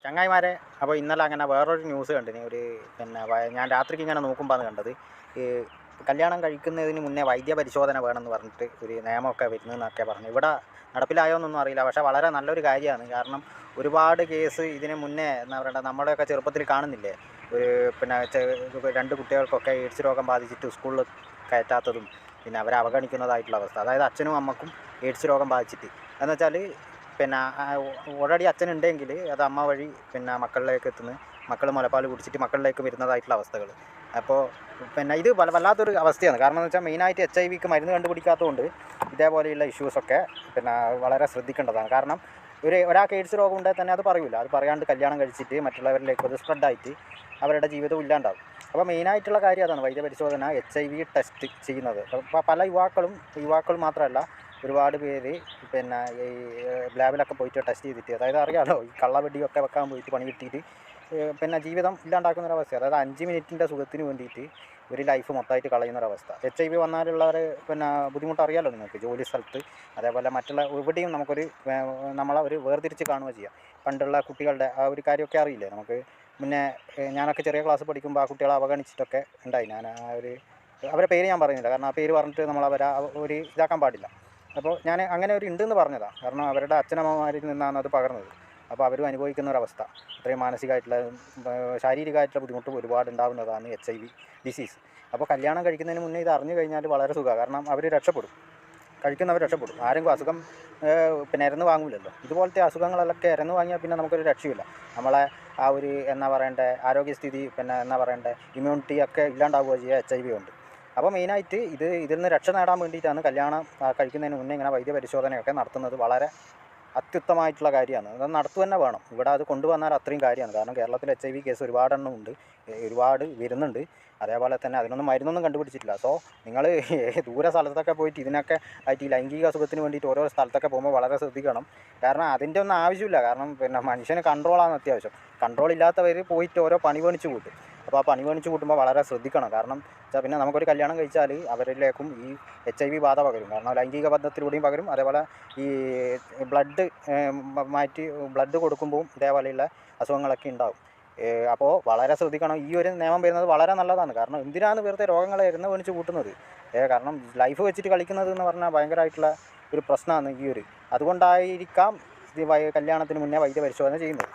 ചങ്ങായിമാരെ, അപ്പോൾ ഇന്നലെ അങ്ങനെ വേറൊരു ന്യൂസ് കണ്ടിന്. ഞാൻ രാത്രിക്ക് ഇങ്ങനെ നോക്കുമ്പോഴാണ് കണ്ടത്. ഈ കല്യാണം കഴിക്കുന്നതിന് മുന്നേ വൈദ്യ പരിശോധന വേണമെന്ന് പറഞ്ഞിട്ട് ഒരു നിയമമൊക്കെ വരുന്നതെന്നൊക്കെ പറഞ്ഞു. ഇവിടെ നടപ്പിലായോന്നൊന്നും അറിയില്ല, പക്ഷേ വളരെ നല്ലൊരു കാര്യമാണ്. കാരണം ഒരുപാട് കേസ് ഇതിന് മുന്നേ എന്താ പറയണ്ട, നമ്മുടെയൊക്കെ ചെറുപ്പത്തിൽ കാണുന്നില്ലേ, ഒരു രണ്ട് കുട്ടികൾക്കൊക്കെ എയ്ഡ്സ് രോഗം ബാധിച്ചിട്ട് സ്കൂളിൽ കയറ്റാത്തതും പിന്നെ അവരെ അവഗണിക്കുന്നതായിട്ടുള്ള അവസ്ഥ. അതായത് അച്ഛനും അമ്മക്കും എയ്ഡ്സ് രോഗം ബാധിച്ചിട്ട് എന്ന് വെച്ചാൽ പിന്നെ ഓൾറെഡി അച്ഛനുണ്ടെങ്കിൽ അത് അമ്മ വഴി മക്കളിലേക്ക് എത്തുന്നു, മക്കൾ മുലപ്പാൽ കുടിച്ചിട്ട് മക്കളിലേക്ക് വരുന്നതായിട്ടുള്ള അവസ്ഥകൾ. അപ്പോൾ ഇത് വല്ലാത്തൊരു അവസ്ഥയാണ്. കാരണം എന്ന് വെച്ചാൽ മെയിനായിട്ട് HIV മരുന്ന് കണ്ടുപിടിക്കാത്തതുകൊണ്ട് ഇതേപോലെയുള്ള ഇഷ്യൂസൊക്കെ വളരെ ശ്രദ്ധിക്കേണ്ടതാണ്. കാരണം ഒരാൾക്ക് എയ്ഡ്സ് രോഗം ഉണ്ടെങ്കിൽ തന്നെ അത് പറയൂല, അത് പറയാണ്ട് കല്യാണം കഴിച്ചിട്ട് മറ്റുള്ളവരിലേക്ക് അത് സ്പ്രെഡായിട്ട് അവരുടെ ജീവിതം ഇല്ലാണ്ടാവും. അപ്പോൾ മെയിനായിട്ടുള്ള കാര്യം അതാണ്, വൈദ്യപരിശോധന, HIV ടെസ്റ്റ് ചെയ്യുന്നത്. അപ്പോൾ പല യുവാക്കൾ മാത്രമല്ല, ഒരുപാട് പേര് ഈ ലാബിലൊക്കെ പോയിട്ട് ടെസ്റ്റ് ചെയ്തിട്ട്, അതായത് അറിയാമല്ലോ, ഈ കള്ളവെടിയൊക്കെ വെക്കാൻ പോയിട്ട് പണി കിട്ടിയിട്ട് ജീവിതം ഇല്ലാണ്ടാക്കുന്നൊരവസ്ഥ. അതായത് 5 മിനിറ്റിൻ്റെ സുഖത്തിന് വേണ്ടിയിട്ട് ഒരു ലൈഫ് മൊത്തമായിട്ട് കളയുന്നൊരവസ്ഥ. HIV വന്നാലുള്ളവർ ബുദ്ധിമുട്ട് അറിയാമല്ലോ നിങ്ങൾക്ക്, ജോലി സ്ഥലത്ത് അതേപോലെ മറ്റുള്ള എവിടെയും നമ്മളെ ഒരു വേർതിരിച്ച് കാണുക ചെയ്യുക. പണ്ടുള്ള കുട്ടികളുടെ ആ ഒരു കാര്യമൊക്കെ അറിയില്ലേ നമുക്ക്. മുന്നേ ഞാനൊക്കെ ചെറിയ ക്ലാസ് പഠിക്കുമ്പോൾ ആ കുട്ടികളെ അവഗണിച്ചിട്ടൊക്കെ ഉണ്ടായി. അവരെ പേര് ഞാൻ പറയുന്നില്ല, കാരണം ആ പേര് പറഞ്ഞിട്ട് നമ്മളവരെ ഒരു ഇതാക്കാൻ പാടില്ല. അപ്പോൾ ഞാൻ അങ്ങനെ ഒരു ഉണ്ടെന്ന് പറഞ്ഞതാണ്, കാരണം അവരുടെ അച്ഛനമ്മമാരിൽ നിന്നാണ് അത് പകർന്നത്. അപ്പോൾ അവരും അനുഭവിക്കുന്ന ഒരവസ്ഥ, അത്രയും മാനസികമായിട്ടുള്ള ശാരീരികമായിട്ടുള്ള ബുദ്ധിമുട്ട് ഒരുപാട് ഉണ്ടാകുന്നതാണ് HIV ഡിസീസ്. അപ്പോൾ കല്യാണം കഴിക്കുന്നതിന് മുന്നേ ഇത് അറിഞ്ഞു കഴിഞ്ഞാൽ വളരെ സുഖമാണ്. കാരണം അവർ രക്ഷപ്പെടും, കഴിക്കുന്നവർ രക്ഷപ്പെടും. ആരെങ്കിലും അസുഖം ഇരന്ന് വാങ്ങില്ലല്ലോ. ഇതുപോലത്തെ അസുഖങ്ങളൊക്കെ ഇരന്ന് വാങ്ങിയാൽ പിന്നെ നമുക്കൊരു രക്ഷയില്ല. നമ്മളെ ആ ഒരു ആരോഗ്യസ്ഥിതി ഇമ്മ്യൂണിറ്റി ഒക്കെ ഇല്ലാണ്ടാവുക ചെയ്യുക HIV കൊണ്ട്. അപ്പോൾ മെയിനായിട്ട് ഇതിൽ നിന്ന് രക്ഷ നേടാൻ വേണ്ടിയിട്ടാണ് കല്യാണം കഴിക്കുന്നതിന് മുന്നേ ഇങ്ങനെ വൈദ്യപരിശോധനയൊക്കെ നടത്തുന്നത്. വളരെ അത്യുത്തമമായിട്ടുള്ള കാര്യമാണ്, അത് നടത്തുക തന്നെ വേണം. ഇവിടെ അത് കൊണ്ടുവന്നാൽ അത്രയും കാര്യമാണ്. കാരണം കേരളത്തിൽ HIV കേസ് ഒരുപാടെണ്ണം ഉണ്ട്, ഒരുപാട് വരുന്നുണ്ട്. അതേപോലെ തന്നെ അതിനൊന്നും മരുന്നൊന്നും കണ്ടുപിടിച്ചിട്ടില്ല. സോ നിങ്ങൾ ദൂര സ്ഥലത്തൊക്കെ പോയിട്ട് ഇതിനൊക്കെ ആയിട്ട് ഈ ലൈംഗിക സുഖത്തിന് വേണ്ടിയിട്ട് ഓരോ സ്ഥലത്തൊക്കെ പോകുമ്പോൾ വളരെ ശ്രദ്ധിക്കണം. കാരണം അതിൻ്റെ ഒന്നും ആവശ്യമില്ല. കാരണം മനുഷ്യന് കൺട്രോളാണ് അത്യാവശ്യം. കൺട്രോൾ ഇല്ലാത്തവർ പോയിട്ട് ഓരോ പണി പണിച്ച് കൂട്ടും. അപ്പോൾ ആ പണി പണിച്ച് കൂട്ടുമ്പോൾ വളരെ ശ്രദ്ധിക്കണം. കാരണം വെച്ചാൽ പിന്നെ നമുക്കൊരു കല്യാണം കഴിച്ചാൽ അവരിലേക്കും ഈ HIV ബാധ പകരും. കാരണം ലൈംഗിക ബന്ധത്തിലൂടെയും പകരും. അതേപോലെ ഈ ബ്ലഡ് കൊടുക്കുമ്പോൾ ഇതേപോലെയുള്ള അസുഖങ്ങളൊക്കെ ഉണ്ടാകും. അപ്പോൾ വളരെ ശ്രദ്ധിക്കണം. ഈ ഒരു നിയമം വരുന്നത് വളരെ നല്ലതാണ്. കാരണം എന്തിനാണ് വെറുതെ രോഗങ്ങളെ എരുന്ന് പണിച്ച് കൂട്ടുന്നത്? കാരണം ലൈഫ് വെച്ചിട്ട് കളിക്കുന്നത് എന്ന് പറഞ്ഞാൽ ഭയങ്കരമായിട്ടുള്ള ഒരു പ്രശ്നമാണ് അതുകൊണ്ടായിരിക്കാം കല്യാണത്തിന് മുന്നേ വൈദ്യപരിശോധന ചെയ്യുന്നത്.